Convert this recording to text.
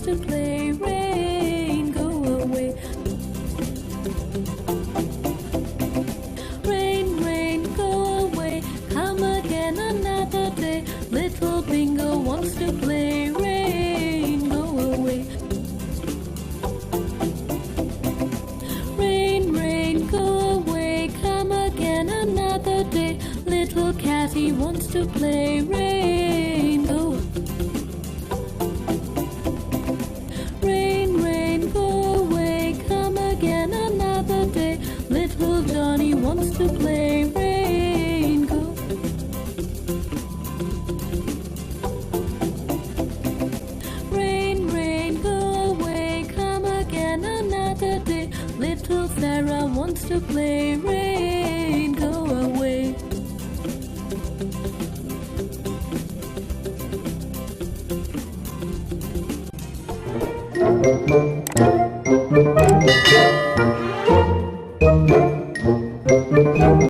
to play. Rain, go away. Rain, rain, go away. Come again another day. Little Bingo wants to play. Rain, go away. Rain, rain, go away. Come again another day. Little Catty wants to play. Rain, go. Rain, rain, go away. Come again another day. Little Johnny wants to play. Rain, go. Rain, rain, go away. Come again another day. Little Sarah wants to play. Rain, go away.